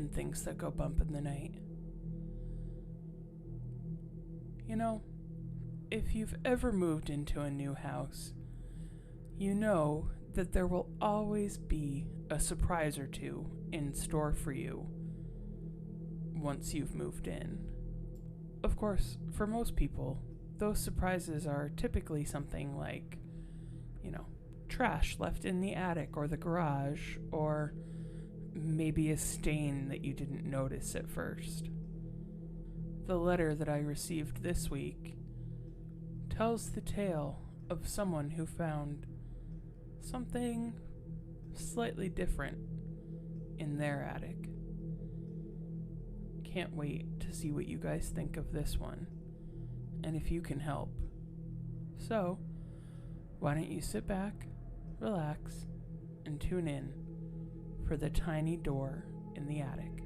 and things that go bump in the night. You know, if you've ever moved into a new house, you know that there will always be a surprise or two in store for you once you've moved in. Of course, for most people, those surprises are typically something like, trash left in the attic or the garage, or maybe a stain that you didn't notice at first. The letter that I received this week tells the tale of someone who found something slightly different in their attic. Can't wait to see what you guys think of this one, and if you can help. So, why don't you sit back, relax, and tune in for The Tiny Door in the Attic.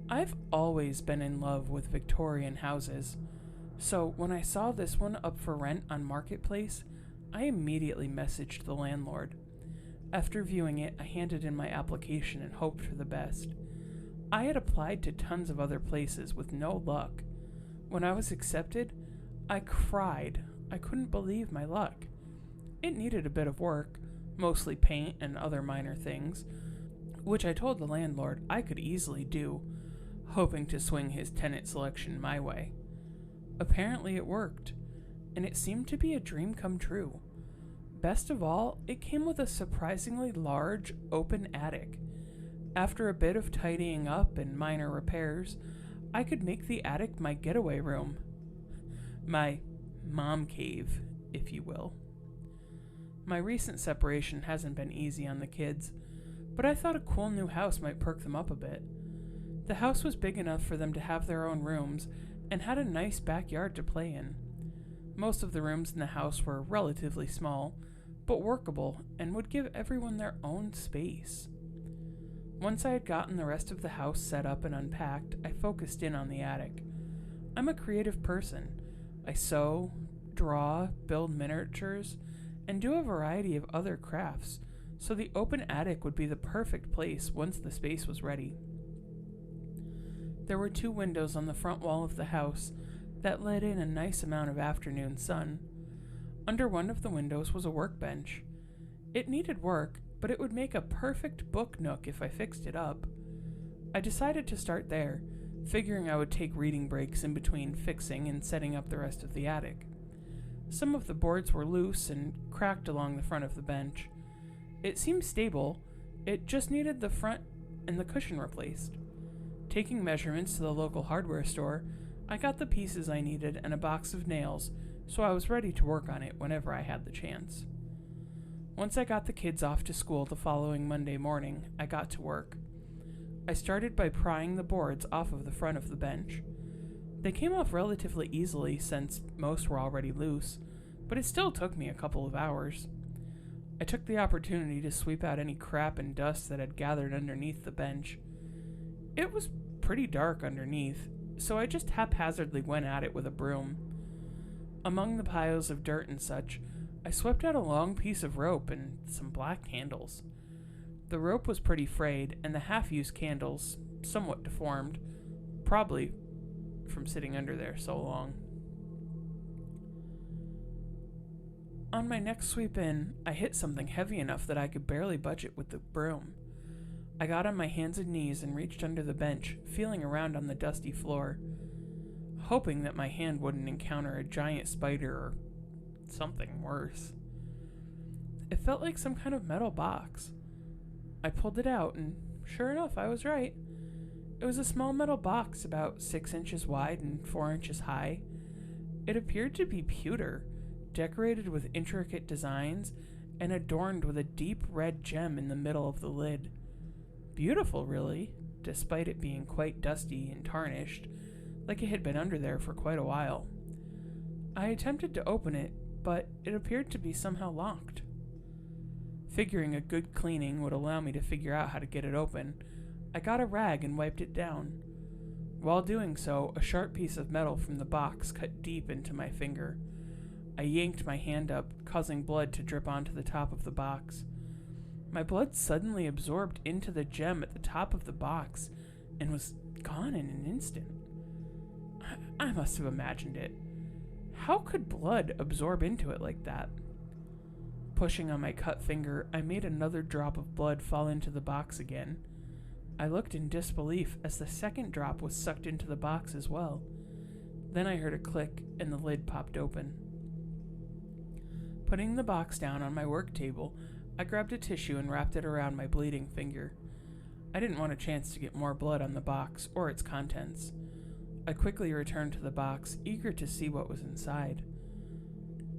I've always been in love with Victorian houses, so when I saw this one up for rent on Marketplace, I immediately messaged the landlord. After viewing it, I handed in my application and hoped for the best. I had applied to tons of other places with no luck. When I was accepted, I cried. I couldn't believe my luck. It needed a bit of work, mostly paint and other minor things, which I told the landlord I could easily do, hoping to swing his tenant selection my way. Apparently it worked, and it seemed to be a dream come true. Best of all, it came with a surprisingly large, open attic. After a bit of tidying up and minor repairs, I could make the attic my getaway room. My mom cave, if you will. My recent separation hasn't been easy on the kids, but I thought a cool new house might perk them up a bit. The house was big enough for them to have their own rooms and had a nice backyard to play in. Most of the rooms in the house were relatively small, but workable and would give everyone their own space. Once I had gotten the rest of the house set up and unpacked, I focused in on the attic. I'm a creative person. I sew, draw, build miniatures, and do a variety of other crafts, so the open attic would be the perfect place once the space was ready. There were 2 windows on the front wall of the house that let in a nice amount of afternoon sun. Under one of the windows was a workbench. It needed work, but it would make a perfect book nook if I fixed it up. I decided to start there, figuring I would take reading breaks in between fixing and setting up the rest of the attic. Some of the boards were loose and cracked along the front of the bench. It seemed stable, it just needed the front and the cushion replaced. Taking measurements to the local hardware store, I got the pieces I needed and a box of nails, so I was ready to work on it whenever I had the chance. Once I got the kids off to school the following Monday morning, I got to work. I started by prying the boards off of the front of the bench. They came off relatively easily since most were already loose, but it still took me a couple of hours. I took the opportunity to sweep out any crap and dust that had gathered underneath the bench. It was pretty dark underneath, so I just haphazardly went at it with a broom. Among the piles of dirt and such, I swept out a long piece of rope and some black candles. The rope was pretty frayed, and the half-used candles somewhat deformed, probably from sitting under there so long. On my next sweep in, I hit something heavy enough that I could barely budge it with the broom. I got on my hands and knees and reached under the bench, feeling around on the dusty floor, hoping that my hand wouldn't encounter a giant spider or something worse. It felt like some kind of metal box. I pulled it out, and sure enough, I was right. It was a small metal box about 6 inches wide and 4 inches high. It appeared to be pewter, decorated with intricate designs, and adorned with a deep red gem in the middle of the lid. Beautiful, really, despite it being quite dusty and tarnished, like it had been under there for quite a while. I attempted to open it, but it appeared to be somehow locked. Figuring a good cleaning would allow me to figure out how to get it open, I got a rag and wiped it down. While doing so, a sharp piece of metal from the box cut deep into my finger. I yanked my hand up, causing blood to drip onto the top of the box. My blood suddenly absorbed into the gem at the top of the box and was gone in an instant. I must have imagined it. How could blood absorb into it like that? Pushing on my cut finger, I made another drop of blood fall into the box again. I looked in disbelief as the second drop was sucked into the box as well. Then I heard a click and the lid popped open. Putting the box down on my work table, I grabbed a tissue and wrapped it around my bleeding finger. I didn't want a chance to get more blood on the box or its contents. I quickly returned to the box, eager to see what was inside.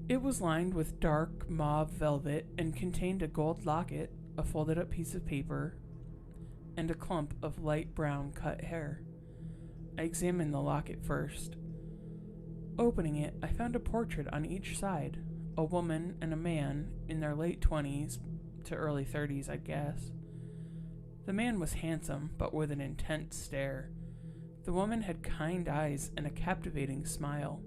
It was lined with dark mauve velvet and contained a gold locket, a folded up piece of paper, and a clump of light brown cut hair. I examined the locket first. Opening it, I found a portrait on each side, a woman and a man in their late 20s to early 30s, I'd guess. The man was handsome, but with an intense stare. The woman had kind eyes and a captivating smile.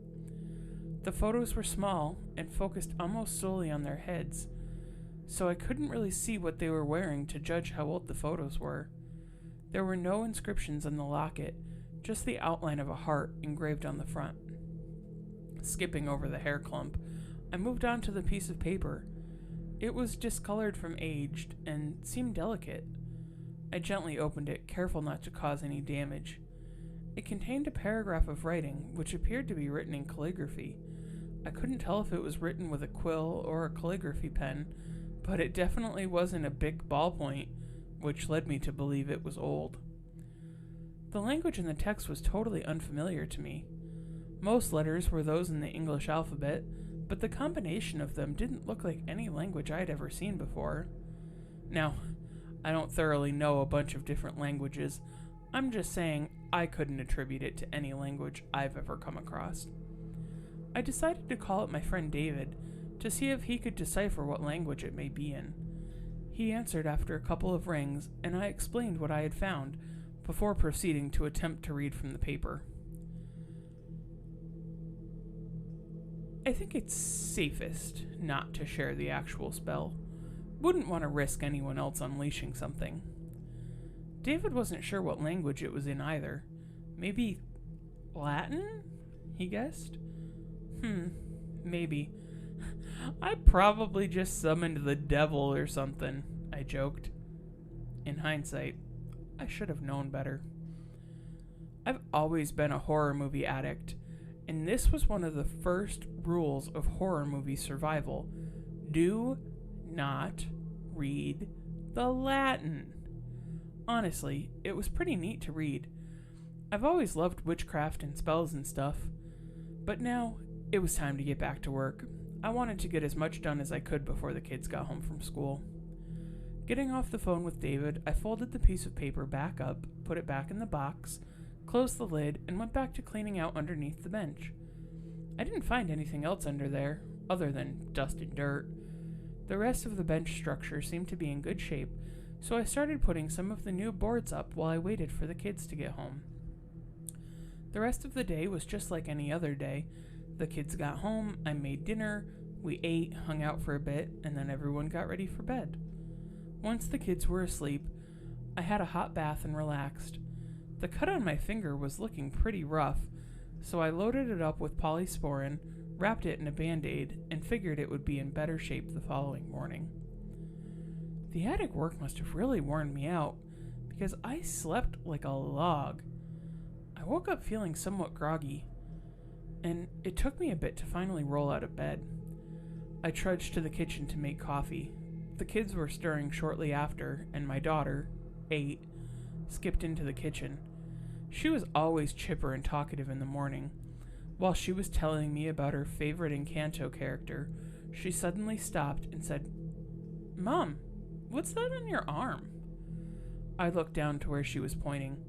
The photos were small and focused almost solely on their heads, so I couldn't really see what they were wearing to judge how old the photos were. There were no inscriptions on the locket, just the outline of a heart engraved on the front. Skipping over the hair clump, I moved on to the piece of paper. It was discolored from age and seemed delicate. I gently opened it, careful not to cause any damage. It contained a paragraph of writing, which appeared to be written in calligraphy. I couldn't tell if it was written with a quill or a calligraphy pen, but it definitely wasn't a Bic ballpoint, which led me to believe it was old. The language in the text was totally unfamiliar to me. Most letters were those in the English alphabet, but the combination of them didn't look like any language I'd ever seen before. Now, I don't thoroughly know a bunch of different languages. I'm just saying I couldn't attribute it to any language I've ever come across. I decided to call up my friend David to see if he could decipher what language it may be in. He answered after a couple of rings, and I explained what I had found before proceeding to attempt to read from the paper. I think it's safest not to share the actual spell. Wouldn't want to risk anyone else unleashing something. David wasn't sure what language it was in either. Maybe Latin? He guessed. Maybe. I probably just summoned the devil or something, I joked. In hindsight, I should have known better. I've always been a horror movie addict, and this was one of the first rules of horror movie survival. Do not read the Latin. Honestly, it was pretty neat to read. I've always loved witchcraft and spells and stuff, but now it was time to get back to work. I wanted to get as much done as I could before the kids got home from school. Getting off the phone with David, I folded the piece of paper back up, put it back in the box, closed the lid, and went back to cleaning out underneath the bench. I didn't find anything else under there, other than dust and dirt. The rest of the bench structure seemed to be in good shape, so I started putting some of the new boards up while I waited for the kids to get home. The rest of the day was just like any other day. The kids got home, I made dinner, we ate, hung out for a bit, and then everyone got ready for bed. Once the kids were asleep, I had a hot bath and relaxed. The cut on my finger was looking pretty rough, so I loaded it up with polysporin, wrapped it in a Band-Aid, and figured it would be in better shape the following morning. The attic work must have really worn me out, because I slept like a log. I woke up feeling somewhat groggy, and it took me a bit to finally roll out of bed. I trudged to the kitchen to make coffee. The kids were stirring shortly after, and my daughter, 8, skipped into the kitchen. She was always chipper and talkative in the morning. While she was telling me about her favorite Encanto character, she suddenly stopped and said, "Mom, what's that on your arm?" I looked down to where she was pointing.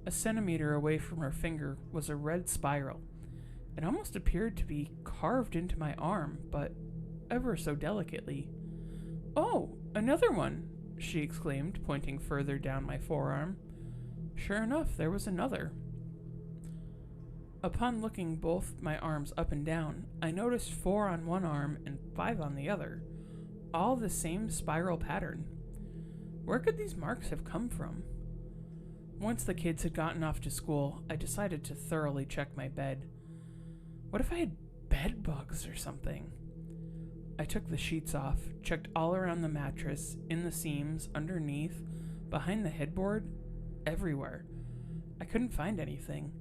A centimeter away from her finger was a red spiral. It almost appeared to be carved into my arm, but ever so delicately. "Oh, another one!" she exclaimed, pointing further down my forearm. Sure enough, there was another. Upon looking both my arms up and down, I noticed 4 on one arm and 5 on the other, all the same spiral pattern. Where could these marks have come from? Once the kids had gotten off to school, I decided to thoroughly check my bed. What if I had bed bugs or something? I took the sheets off, checked all around the mattress, in the seams, underneath, behind the headboard, everywhere. I couldn't find anything.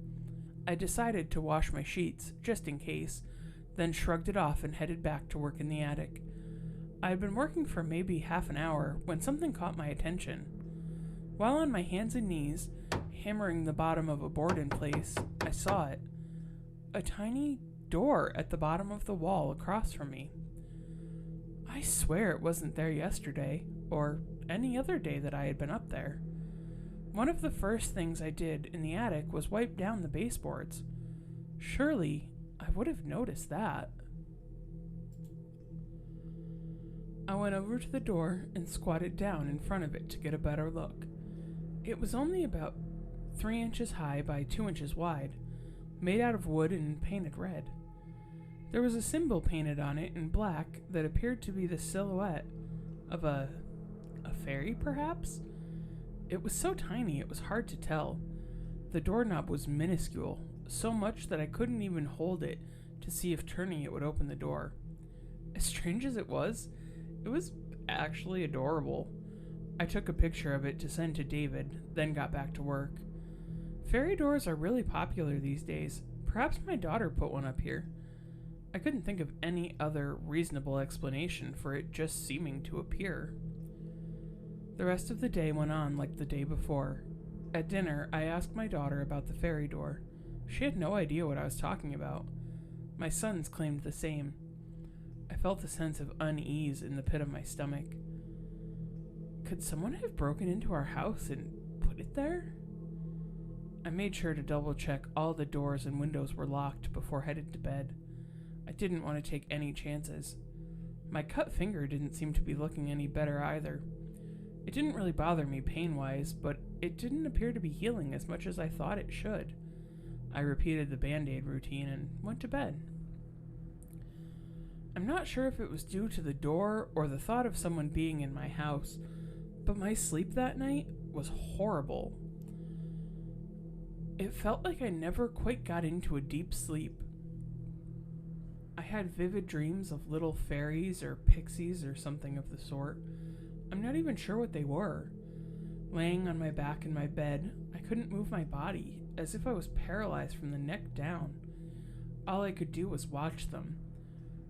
I decided to wash my sheets, just in case, then shrugged it off and headed back to work in the attic. I had been working for maybe half an hour when something caught my attention. While on my hands and knees, hammering the bottom of a board in place, I saw it. A tiny door at the bottom of the wall across from me. I swear it wasn't there yesterday, or any other day that I had been up there. One of the first things I did in the attic was wipe down the baseboards. Surely, I would have noticed that. I went over to the door and squatted down in front of it to get a better look. It was only about 3 inches high by 2 inches wide, made out of wood and painted red. There was a symbol painted on it in black that appeared to be the silhouette of a fairy, perhaps? It was so tiny it was hard to tell. The doorknob was minuscule, so much that I couldn't even hold it to see if turning it would open the door. As strange as it was actually adorable. I took a picture of it to send to David, then got back to work. Fairy doors are really popular these days. Perhaps my daughter put one up here. I couldn't think of any other reasonable explanation for it just seeming to appear. The rest of the day went on like the day before. At dinner, I asked my daughter about the fairy door. She had no idea what I was talking about. My sons claimed the same. I felt a sense of unease in the pit of my stomach. Could someone have broken into our house and put it there? I made sure to double check all the doors and windows were locked before headed to bed. I didn't want to take any chances. My cut finger didn't seem to be looking any better either. It didn't really bother me pain-wise, but it didn't appear to be healing as much as I thought it should. I repeated the Band-Aid routine and went to bed. I'm not sure if it was due to the door or the thought of someone being in my house, but my sleep that night was horrible. It felt like I never quite got into a deep sleep. I had vivid dreams of little fairies or pixies or something of the sort. I'm not even sure what they were. Laying on my back in my bed, I couldn't move my body, as if I was paralyzed from the neck down. All I could do was watch them.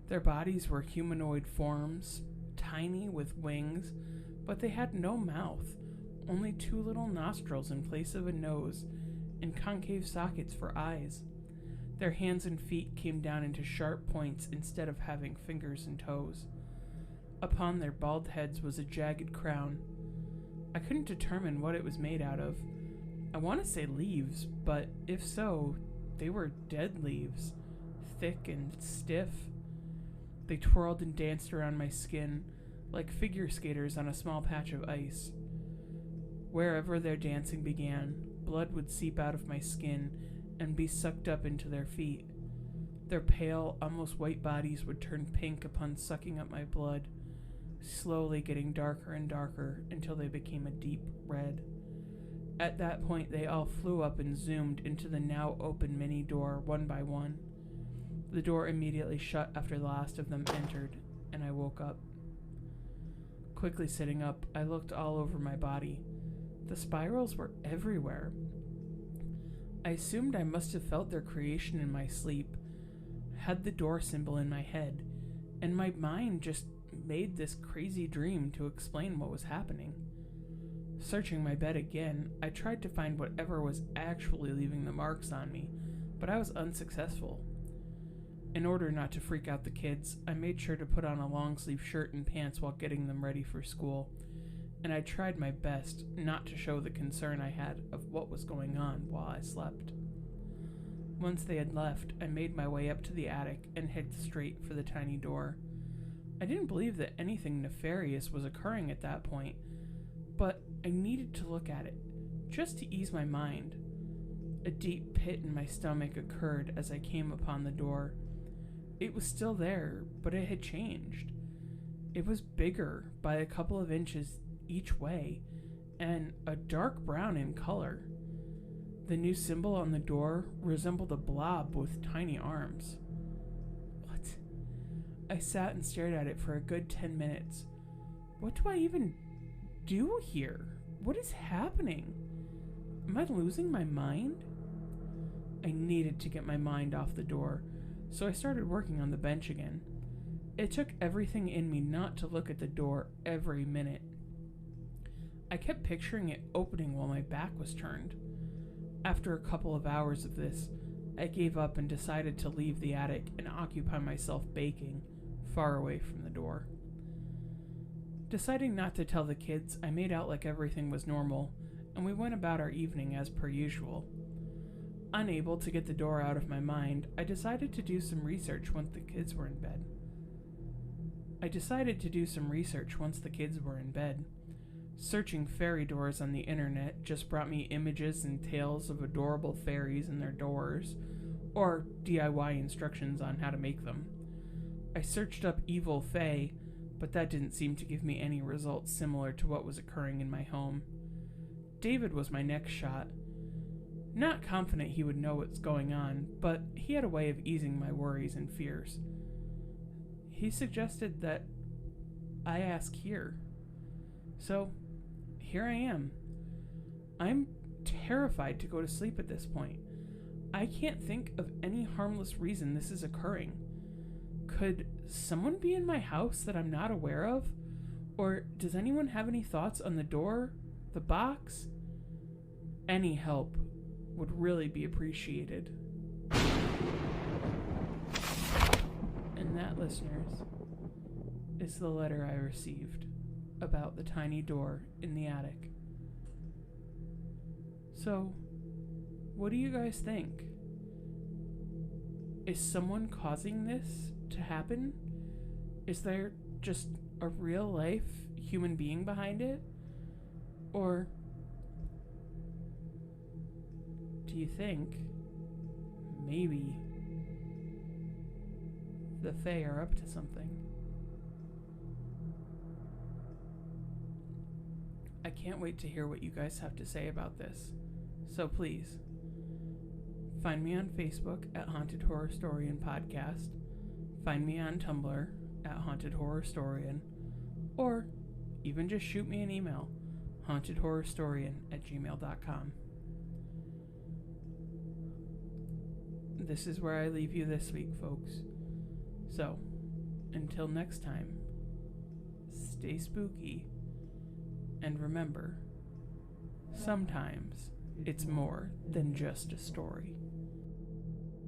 Their bodies were humanoid forms, tiny with wings, but they had no mouth, only 2 little nostrils in place of a nose, and concave sockets for eyes. Their hands and feet came down into sharp points instead of having fingers and toes. Upon their bald heads was a jagged crown. I couldn't determine what it was made out of. I want to say leaves, but if so, they were dead leaves, thick and stiff. They twirled and danced around my skin, like figure skaters on a small patch of ice. Wherever their dancing began, blood would seep out of my skin and be sucked up into their feet. Their pale, almost white bodies would turn pink upon sucking up my blood, slowly getting darker and darker until they became a deep red. At that point, they all flew up and zoomed into the now open mini door one by one. The door immediately shut after the last of them entered, and I woke up. Quickly sitting up, I looked all over my body. The spirals were everywhere. I assumed I must have felt their creation in my sleep, had the door symbol in my head, and my mind just made this crazy dream to explain what was happening. Searching my bed again, I tried to find whatever was actually leaving the marks on me, but I was unsuccessful. In order not to freak out the kids, I made sure to put on a long-sleeve shirt and pants while getting them ready for school, and I tried my best not to show the concern I had of what was going on while I slept. Once they had left, I made my way up to the attic and headed straight for the tiny door. I didn't believe that anything nefarious was occurring at that point, but I needed to look at it, just to ease my mind. A deep pit in my stomach occurred as I came upon the door. It was still there, but it had changed. It was bigger by a couple of inches each way and a dark brown in color. The new symbol on the door resembled a blob with tiny arms. What? I sat and stared at it for a good 10 minutes. What do I even do here? What is happening? Am I losing my mind? I needed to get my mind off the door, so I started working on the bench again. It took everything in me not to look at the door every minute. I kept picturing it opening while my back was turned. After a couple of hours of this, I gave up and decided to leave the attic and occupy myself baking, far away from the door. Deciding not to tell the kids, I made out like everything was normal, and we went about our evening as per usual. Unable to get the door out of my mind, I decided to do some research once the kids were in bed. Searching fairy doors on the internet just brought me images and tales of adorable fairies and their doors, or DIY instructions on how to make them. I searched up evil fae, but that didn't seem to give me any results similar to what was occurring in my home. David was my next shot. Not confident he would know what's going on, but he had a way of easing my worries and fears. He suggested that I ask here. So, here I am. I'm terrified to go to sleep at this point. I can't think of any harmless reason this is occurring. Could someone be in my house that I'm not aware of? Or does anyone have any thoughts on the door, the box? Any help would really be appreciated. And that, listeners, is the letter I received about the tiny door in the attic. So, what do you guys think? Is someone causing this to happen? Is there just a real life human being behind it? Or do you think maybe the Fae are up to something? I can't wait to hear what you guys have to say about this. So please, find me on Facebook at Haunted Horrorstorian Podcast. Find me on Tumblr at Haunted Horrorstorian. Or even just shoot me an email, hauntedhorrorstorian@gmail.com. This is where I leave you this week, folks. So, until next time, stay spooky. And remember, sometimes it's more than just a story.